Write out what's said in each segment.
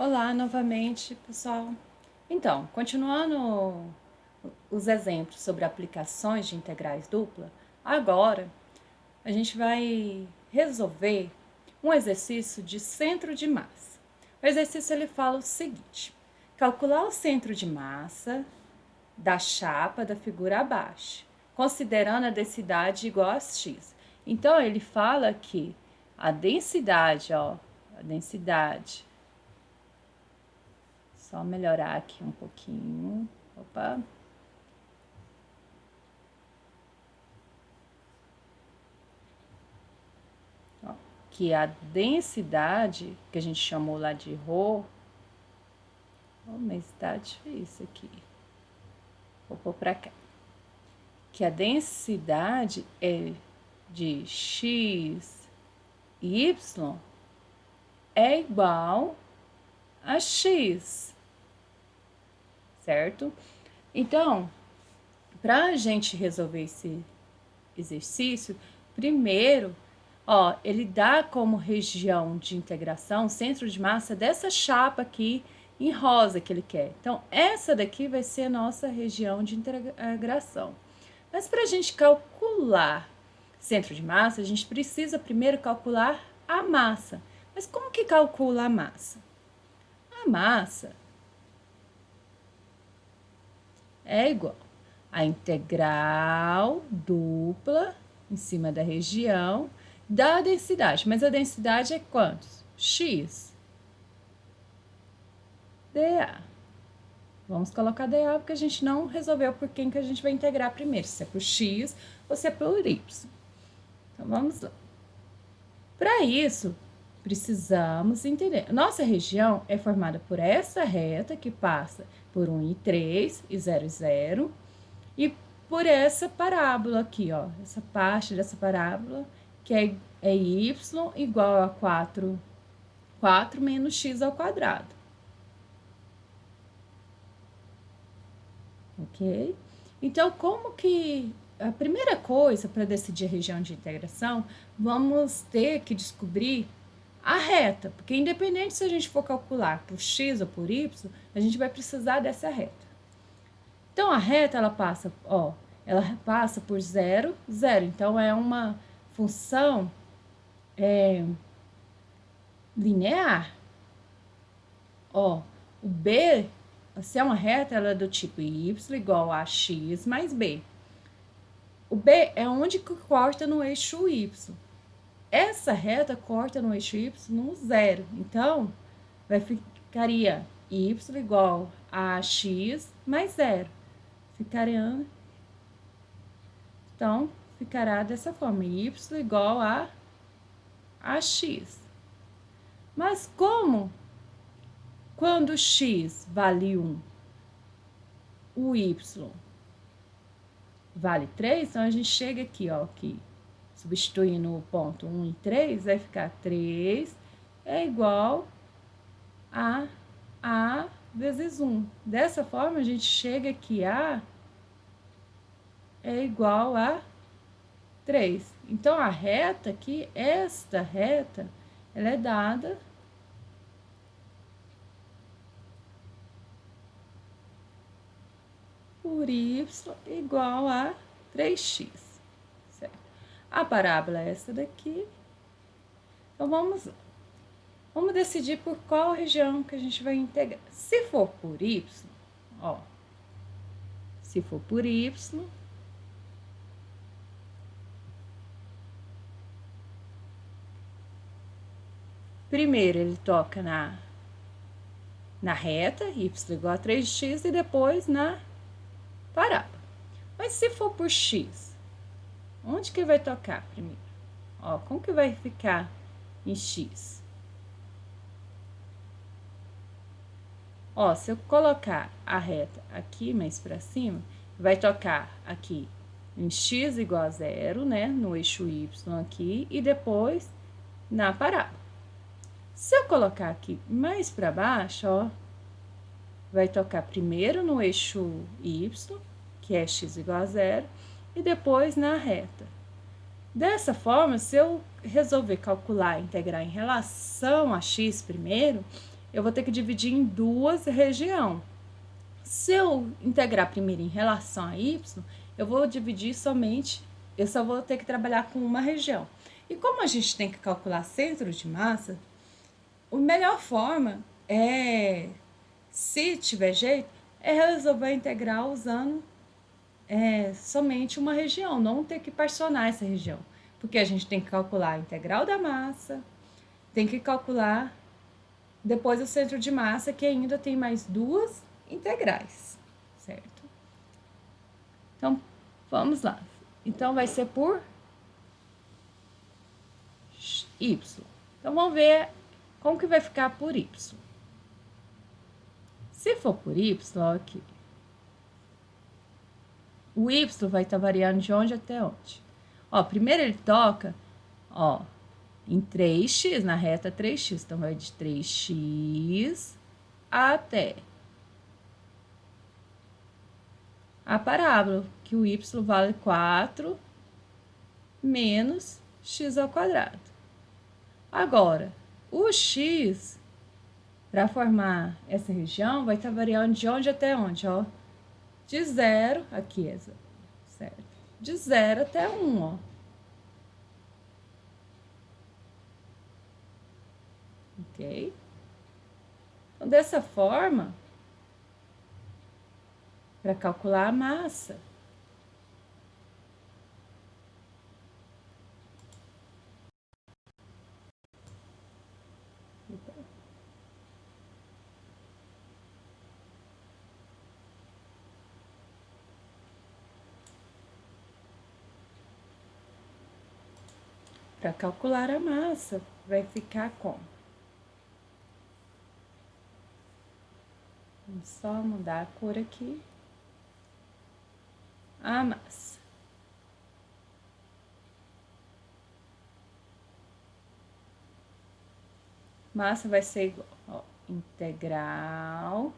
Olá, novamente, pessoal. Então, continuando os exemplos sobre aplicações de integrais dupla, agora a gente vai resolver um exercício de centro de massa. O exercício ele fala o seguinte: calcular o centro de massa da chapa da figura abaixo, considerando a densidade igual a x. Então, ele fala que a densidade, a densidade. Só melhorar aqui um pouquinho. Opa. Ó, que a densidade, que a gente chamou lá de ρ, mas tá difícil aqui. Vou pôr pra cá. Que a densidade é de x e y é igual a x, certo? Então, para a gente resolver esse exercício, primeiro, ele dá como região de integração, centro de massa dessa chapa aqui em rosa que ele quer. Então, essa daqui vai ser a nossa região de integração. Mas para a gente calcular centro de massa, a gente precisa primeiro calcular a massa. Mas como que calcula a massa? A massa é igual a integral dupla em cima da região da densidade. Mas a densidade é quantos? X dA. Vamos colocar dA porque a gente não resolveu por quem que a gente vai integrar primeiro, se é por x ou se é por y. Então, vamos lá. Para isso, precisamos entender. Nossa região é formada por essa reta que passa por 1 e 3 e 0 e 0 e por essa parábola aqui, essa parte dessa parábola que é y igual a 4 menos x ao quadrado. Ok? Então, como que... A primeira coisa para decidir a região de integração, vamos ter que descobrir a reta, porque independente se a gente for calcular por x ou por y, a gente vai precisar dessa reta. Então, a reta, ela passa por 0, 0. Então, é uma função linear. O b, se é uma reta, ela é do tipo y igual a x mais b. O b é onde que corta no eixo y. Essa reta corta no eixo y no 0. Então, ficaria y igual a x mais 0. Então, ficará dessa forma, y igual a x. Mas como, quando x vale 1, o y vale 3, então a gente chega aqui, que substituindo o ponto 1 e 3, vai ficar 3 é igual a vezes 1. Dessa forma, a gente chega aqui, a é igual a 3. Então, a reta aqui, esta reta, ela é dada por y igual a 3x, certo? A parábola é essa daqui. Então, vamos decidir por qual região que a gente vai integrar. Se for por y, se for por y, primeiro ele toca na reta, y igual a 3x, e depois na parábola. Mas se for por x, onde que vai tocar primeiro? Como que vai ficar em x? Se eu colocar a reta aqui mais para cima, vai tocar aqui em x igual a 0, né? No eixo y aqui, e depois na parábola. Se eu colocar aqui mais para baixo, vai tocar primeiro no eixo y, que é x igual a 0, e depois na reta. Dessa forma, se eu resolver calcular e integrar em relação a x primeiro, eu vou ter que dividir em duas regiões. Se eu integrar primeiro em relação a y, eu vou dividir somente, eu só vou ter que trabalhar com uma região. E como a gente tem que calcular centro de massa, a melhor forma é, se tiver jeito, é resolver a integral usando somente uma região, não ter que particionar essa região. Porque a gente tem que calcular a integral da massa, tem que calcular depois o centro de massa, que ainda tem mais duas integrais, certo? Então, vamos lá. Então, vai ser por y. Então, vamos ver como que vai ficar por y. Se for por y, aqui, o y vai estar variando de onde até onde? Ó, primeiro ele toca, ó, em 3x, na reta 3x. Então, vai de 3x até a parábola, que o y vale 4 menos x ao quadrado. Agora, o x, para formar essa região, vai estar variando de onde até onde, ó? De 0, aqui é certo? De 0 até 1, ó. Ok? Então, dessa forma, para calcular a massa, vai ficar como? Vamos só mudar a cor aqui. A massa. Massa vai ser igual, ó, integral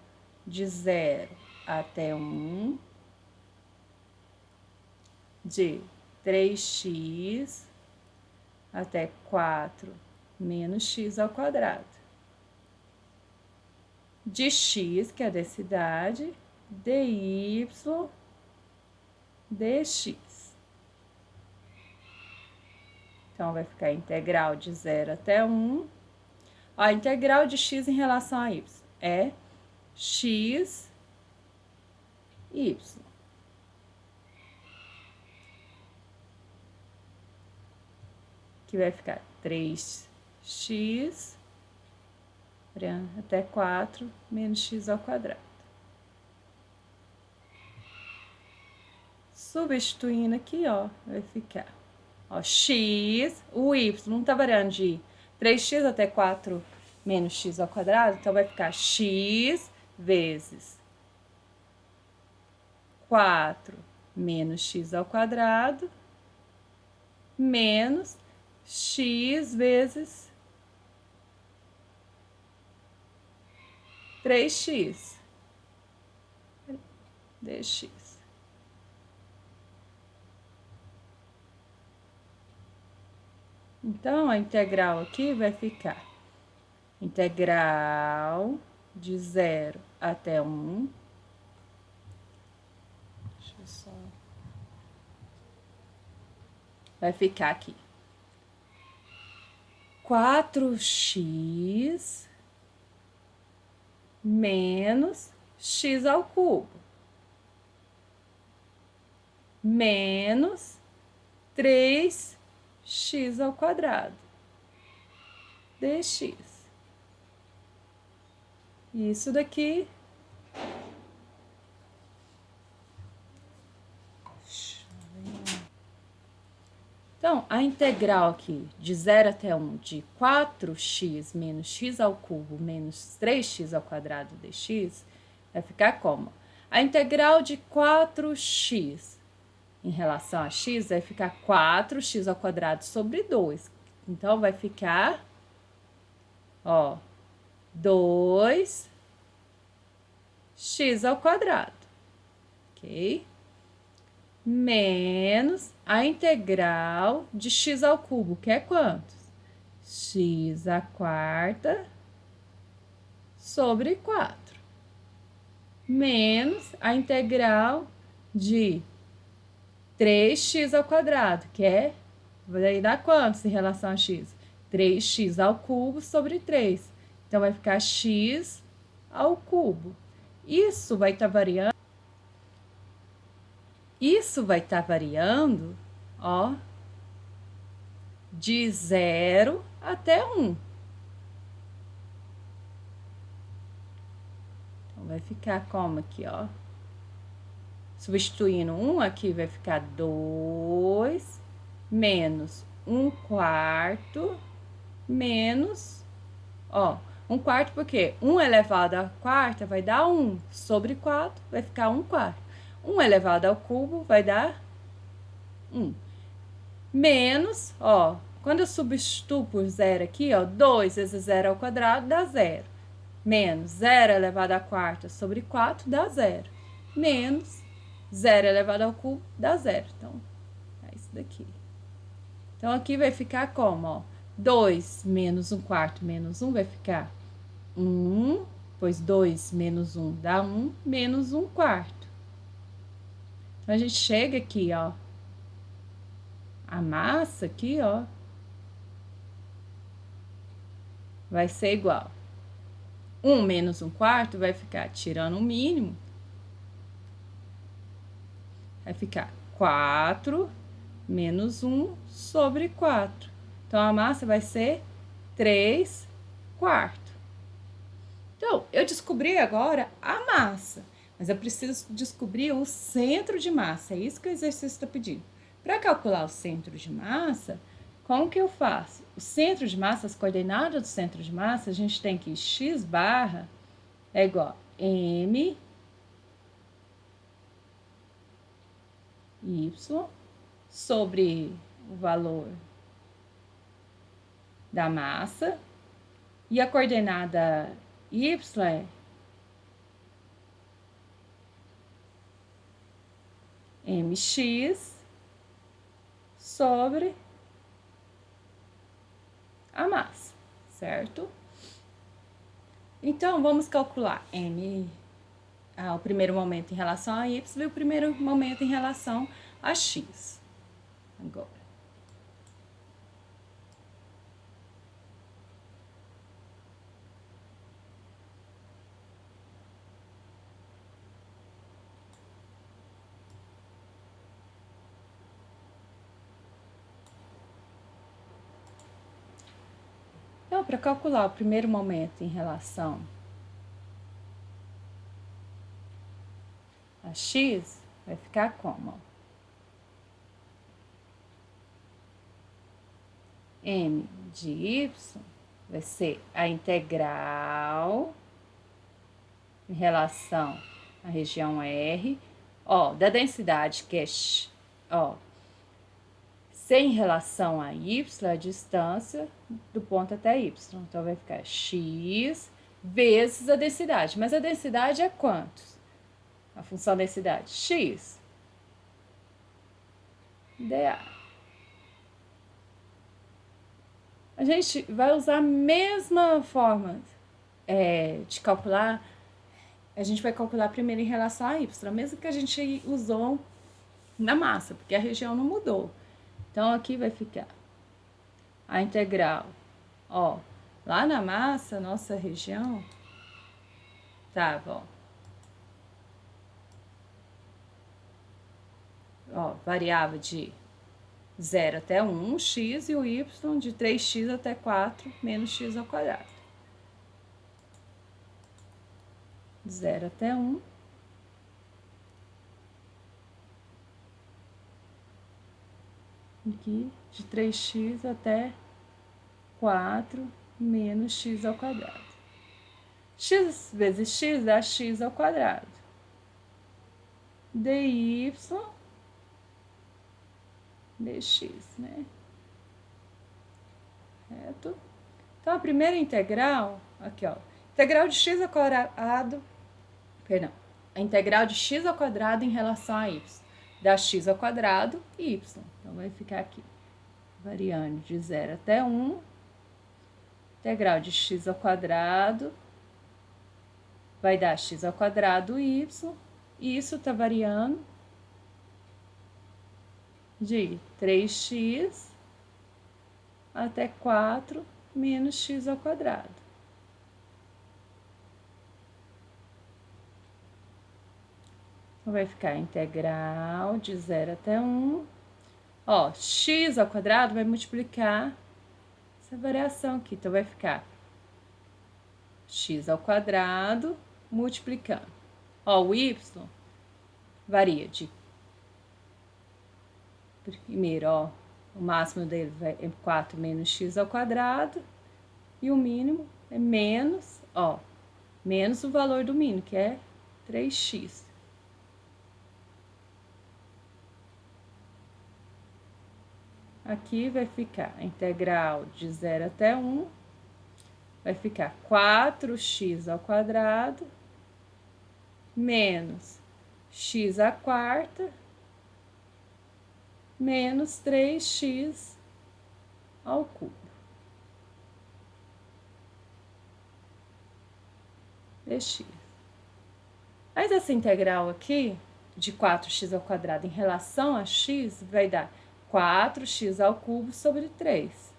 de 0 até 1 de 3x até 4 menos x ao quadrado. De x, que é a densidade, dy dx. Então, vai ficar integral de 0 até 1. A integral de x em relação a y é x, y. Que vai ficar 3x até 4 menos x ao quadrado. Substituindo aqui, ó, vai ficar, ó, x, o y não tá variando de 3x até 4 menos x ao quadrado, então vai ficar x vezes 4 menos x ao quadrado menos x vezes 3x dx. Então, a integral aqui vai ficar integral de 0 até 1. Deixa eu só... Vai ficar aqui 4x menos x ao cubo menos 3x ao quadrado dx. Isso daqui então, a integral aqui de 0 até 1 de 4x menos x ao cubo menos 3x ao quadrado dx vai ficar como? A integral de 4x em relação a x vai ficar 4x ao quadrado sobre 2. Então, vai ficar, ó, 2x ao quadrado, ok? Menos a integral de x ao cubo, que é quanto? X à quarta sobre 4. Menos a integral de 3x ao quadrado, que é, vai dar quantos em relação a x? 3x ao cubo sobre 3. Então, vai ficar x ao cubo. Isso vai estar variando. Isso vai estar variando, ó, de 0 até 1. Então, vai ficar como aqui, ó. Substituindo 1 aqui, vai ficar 2 menos 1/4 menos, ó, 1/4 porque 1 elevado à quarta vai dar 1 sobre 4, vai ficar 1/4. 1 elevado ao cubo vai dar 1. Menos, ó, quando eu substituo por 0 aqui, ó, 2 vezes 0 ao quadrado dá 0. Menos 0 elevado à quarta sobre 4 dá 0. Menos 0 elevado ao cubo dá 0. Então, é isso daqui. Então, aqui vai ficar como, ó? 2 menos 1/4 menos 1 vai ficar 1, pois 2 menos 1 dá 1, menos 1/4. Então, a gente chega aqui, ó. A massa aqui, ó, vai ser igual. 1 menos 1/4 vai ficar, tirando o mínimo, vai ficar 4 menos 1 sobre 4. Então, a massa vai ser 3/4. Então, eu descobri agora a massa, mas eu preciso descobrir o centro de massa. É isso que o exercício está pedindo. Para calcular o centro de massa, como que eu faço? O centro de massa, as coordenadas do centro de massa, a gente tem que x barra é igual a m y sobre o valor da massa, e a coordenada y é mx sobre a massa, certo? Então, vamos calcular o primeiro momento em relação a y e o primeiro momento em relação a x. Agora. Então, para calcular o primeiro momento em relação a x, vai ficar como? M de y vai ser a integral em relação à região R, ó, da densidade que é, ó, C em relação a y, a distância do ponto até y. Então, vai ficar x vezes a densidade. Mas a densidade é quantos? A função densidade? X. dA. A gente vai usar a mesma forma de calcular. A gente vai calcular primeiro em relação a y, mesmo que a gente usou na massa, porque a região não mudou. Então, aqui vai ficar a integral, ó, lá na massa, nossa região, tava, ó, variava de 0 até 1, x, e o y de 3x até 4, menos x ao quadrado. 0 até 1. Aqui, de 3x até 4 menos x ao quadrado. X vezes x dá x ao quadrado. dy dx, né? Certo? Então, a primeira integral, aqui, ó, integral de x ao quadrado, perdão, a integral de x ao quadrado em relação a y, dá x ao quadrado e y. Então, vai ficar aqui, variando de 0 até 1, integral de x ao quadrado vai dar x ao quadrado y, e isso tá variando de 3x até 4 menos x ao quadrado. Então, vai ficar integral de 0 até 1. Ó, x ao quadrado vai multiplicar essa variação aqui. Então, vai ficar x ao quadrado multiplicando. Ó, o y varia de... Primeiro, ó, o máximo dele é 4 menos x ao quadrado. E o mínimo é menos, ó, menos o valor do mínimo, que é 3x. Aqui vai ficar a integral de 0 até 1, vai ficar 4x ao quadrado, menos x à quarta, menos 3x ao cubo. Dx. Mas essa integral aqui, de 4x ao quadrado em relação a x, vai dar 4x ao cubo sobre 3.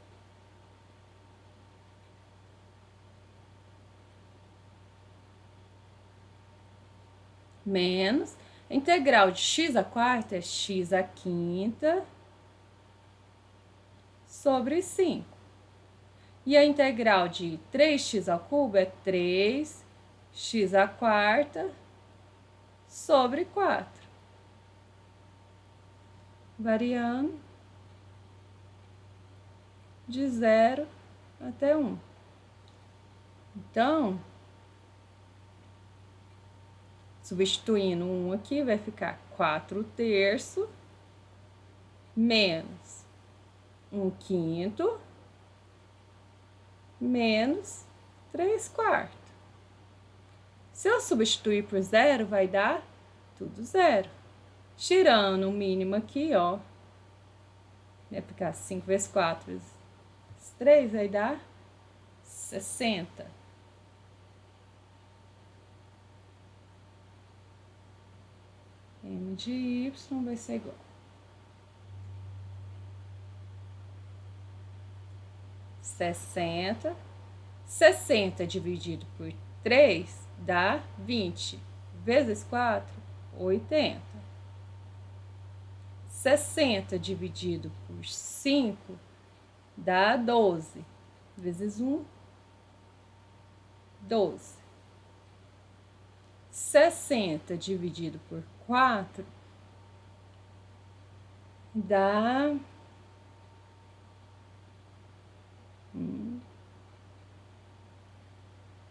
Menos, a integral de x à quarta é x à quinta sobre 5. E a integral de 3x ao cubo é 3x à quarta sobre 4. Variando de 0 até 1. Então, substituindo 1 aqui, vai ficar 4/3 menos 1/5 menos 3/4. Se eu substituir por 0, vai dar tudo 0. Tirando o mínimo aqui, ó, vai ficar 5 vezes 4 vezes 3, vai dar 60. M de y vai ser igual. 60. 60 dividido por 3 dá 20. Vezes 4, 80. 60 dividido por 5 dá 12. Vezes 1, 12. 60 dividido por 4 dá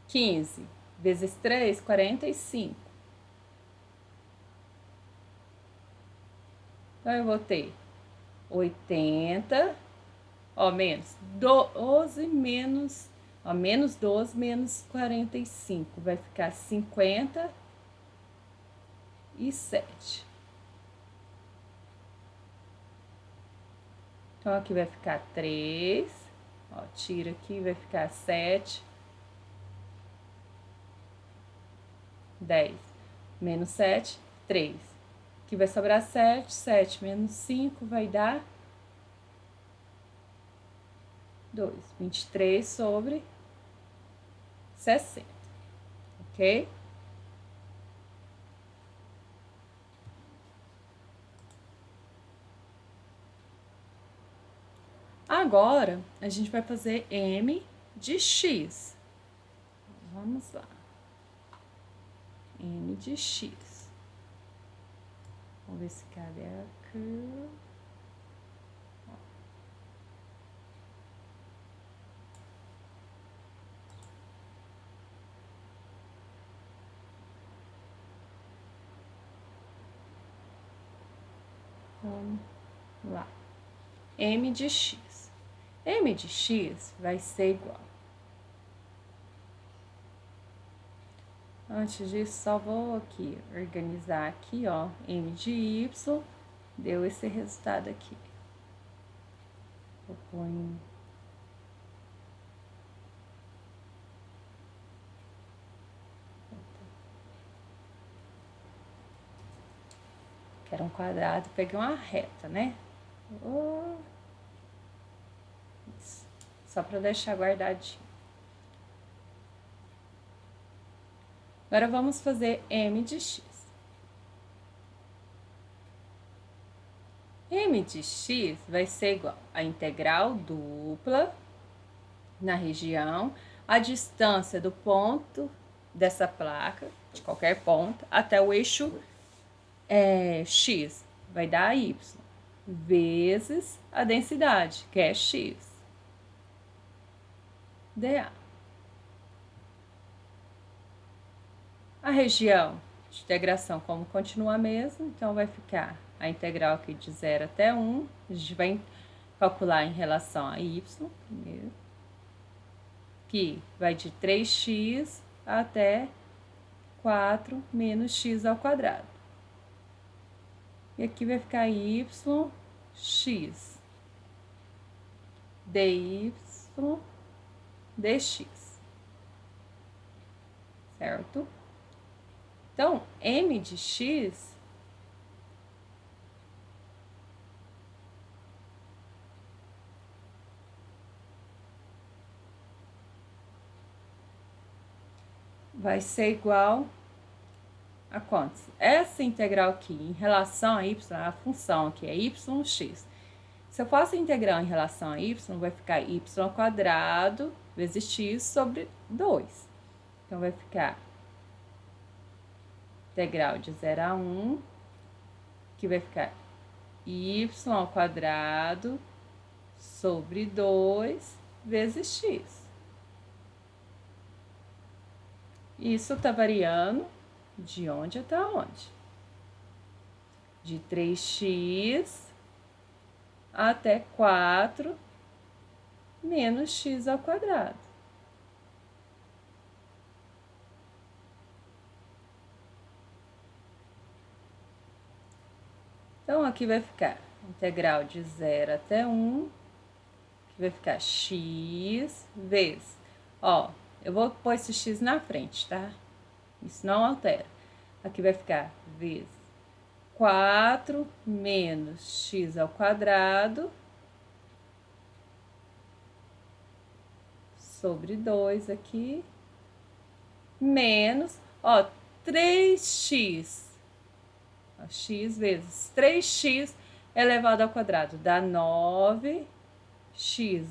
15. Vezes 3, 45. Então, eu vou ter 80, ó, menos 12 menos, ó, menos 12 menos 45, vai ficar 57. Então, aqui vai ficar 3, ó, tira aqui, vai ficar 7, 10, menos 7, 3. Aqui vai sobrar 7, 7 menos 5 vai dar 2, 23 sobre 60, ok? Agora, a gente vai fazer M de X. Vamos lá. M de X. Vamos ver se cabe aqui. Vamos lá. M de X. M de X vai ser igual. Antes disso, só vou aqui organizar aqui, ó, M de Y, deu esse resultado aqui. Vou pôr em... que era um quadrado, peguei uma reta, né? Isso. Só para deixar guardadinho. Agora, vamos fazer m de x. M de x vai ser igual a integral dupla na região, a distância do ponto dessa placa, de qualquer ponto, até o eixo x, vai dar y, vezes a densidade, que é x, dA. A região de integração, como continua a mesma, então vai ficar a integral aqui de 0 até 1, a gente vai calcular em relação a y primeiro, que vai de 3x até 4 menos x ao quadrado. E aqui vai ficar y, x, dy, dx. Certo? Então, m de x vai ser igual a quantos? Essa integral aqui, em relação a y, a função aqui é yx. Se eu faço a integral em relação a y, vai ficar y ao quadrado vezes x sobre 2. Então, vai ficar integral de 0 a 1, que vai ficar y ao quadrado sobre 2 vezes x. Isso tá variando de onde até onde? De 3x até 4 menos x ao quadrado. Então, aqui vai ficar integral de 0 até 1, que vai ficar x vezes, ó, eu vou pôr esse x na frente, tá? Isso não altera. Aqui vai ficar vezes 4 menos x ao quadrado sobre 2 aqui, menos, ó, 3x, ó, x vezes 3x elevado ao quadrado, dá 9x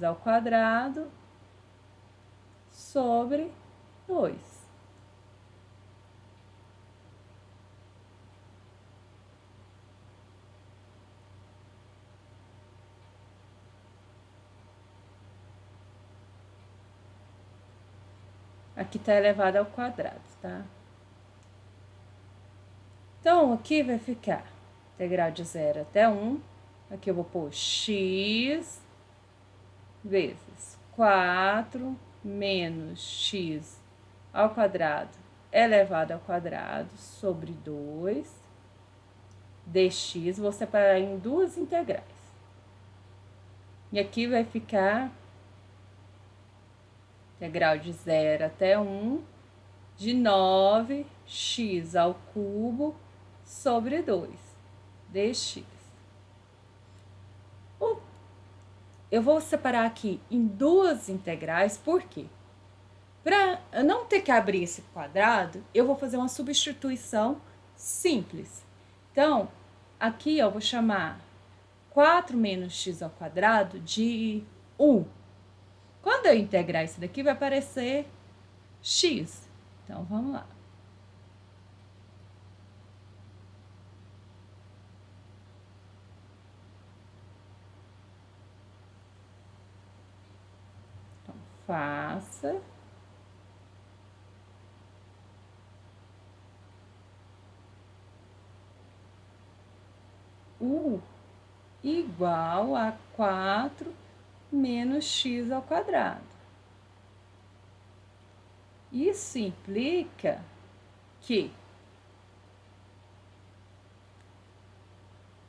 ao quadrado sobre 2. Aqui tá elevado ao quadrado, tá? Então, aqui vai ficar integral de 0 até 1. Aqui eu vou pôr x vezes 4 menos x ao quadrado elevado ao quadrado sobre 2 dx. Vou separar em duas integrais. E aqui vai ficar integral de 0 até 1 de 9x ao cubo sobre 2 dx. Eu vou separar aqui em duas integrais, por quê? Para não ter que abrir esse quadrado, eu vou fazer uma substituição simples. Então, aqui eu vou chamar 4 menos x ao quadrado de 1. Quando eu integrar isso daqui, vai aparecer x. Então, vamos lá. Então, faça u igual a 4 menos x ao quadrado. Isso implica que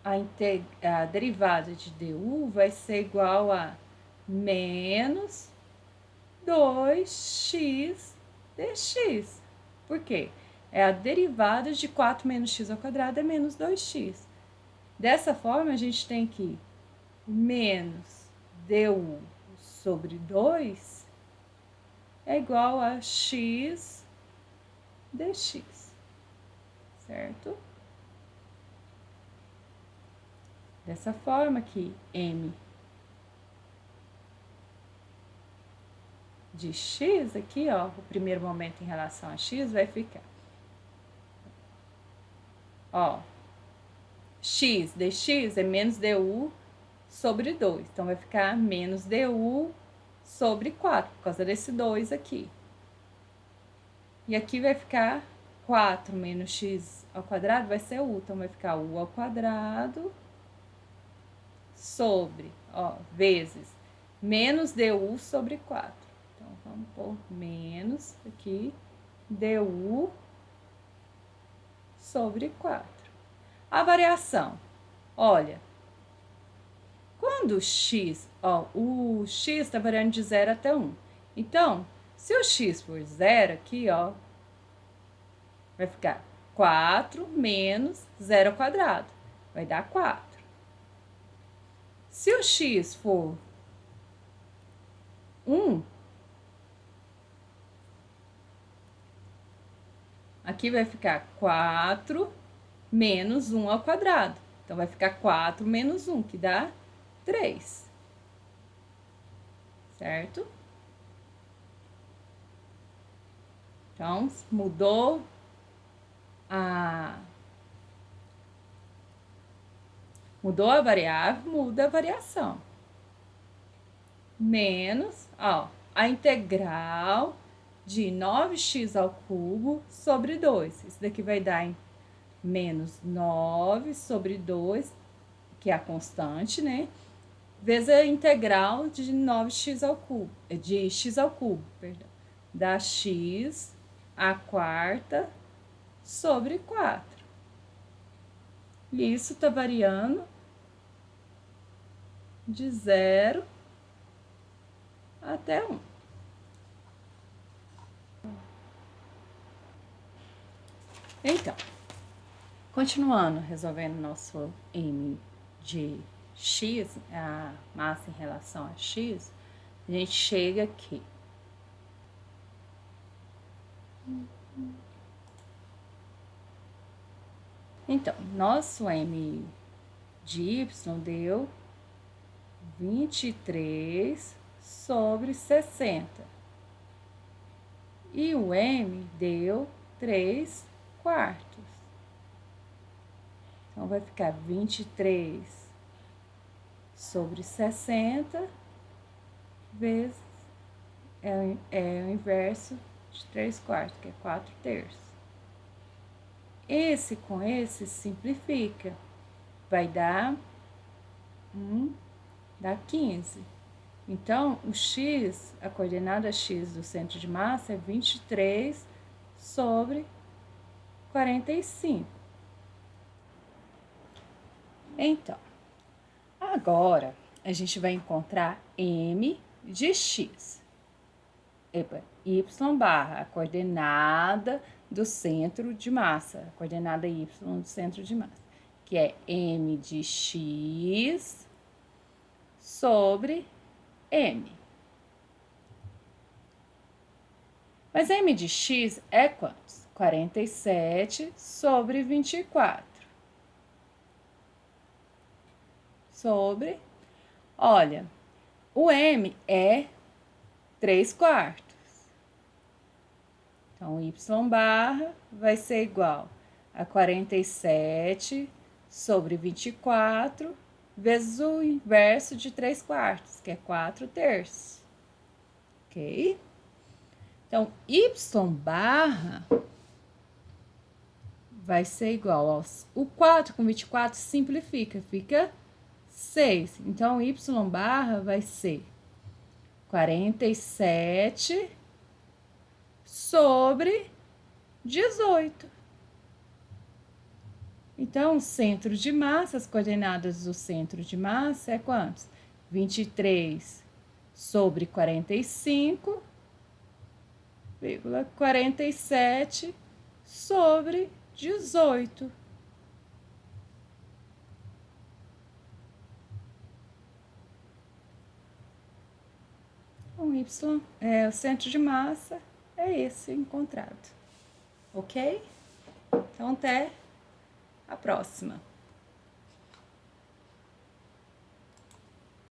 a derivada de du vai ser igual a menos 2x dx. Por quê? É a derivada de 4 menos x ao quadrado é menos 2x. Dessa forma, a gente tem que menos du sobre 2 é igual a x dx, certo? Dessa forma que m de x aqui, ó, o primeiro momento em relação a x vai ficar, ó, x dx é menos du sobre 2. Então, vai ficar menos du sobre 4, por causa desse 2 aqui. E aqui vai ficar 4 menos x ao quadrado, vai ser u. Então, vai ficar u ao quadrado sobre, ó, vezes menos du sobre 4. Então, vamos pôr menos aqui du sobre 4. A variação, olha, quando o x, ó, o x está variando de 0 até 1. Então, se o x for 0 aqui, ó, vai ficar 4 menos 0 ao quadrado. Vai dar 4. Se o x for 1, aqui vai ficar 4 menos 1 ao quadrado. Então, vai ficar 4 menos 1, que dá 3. Certo? Então, mudou a variável, muda a variação. Menos, ó, a integral de 9x ao cubo sobre 2. Isso daqui vai dar em menos 9 sobre 2, que é a constante, né? Vezes a integral de 9x ao cubo, de x ao cubo, perdão. Dá x a quarta sobre 4. E isso tá variando de 0 até 1. Então, continuando resolvendo nosso m de x, a massa em relação a x, a gente chega aqui. Então, nosso m de y deu 23 sobre 60. E o m deu 3 quartos. Então, vai ficar 23 sobre 60 vezes, é o inverso de 3 quartos, que é 4 terços. Esse com esse simplifica, vai dar dá 15. Então, o x, a coordenada x do centro de massa é 23 sobre 45. Então, agora a gente vai encontrar m de x. Y barra, a coordenada do centro de massa, a coordenada y do centro de massa, que é m de x sobre m. Mas m de x é quantos? 47 sobre 24. Sobre, olha, o m é 3 quartos. Então, y barra vai ser igual a 47 sobre 24 vezes o inverso de 3 quartos, que é 4 terços. Ok? Então, y barra vai ser igual aos... O 4 com 24 simplifica, fica 6. Então, y barra vai ser 47 sobre 18. Então, o centro de massa, as coordenadas do centro de massa é quantos? 23 sobre 45, 47 sobre 18. Então, o centro de massa é esse encontrado, ok? Então, até a próxima.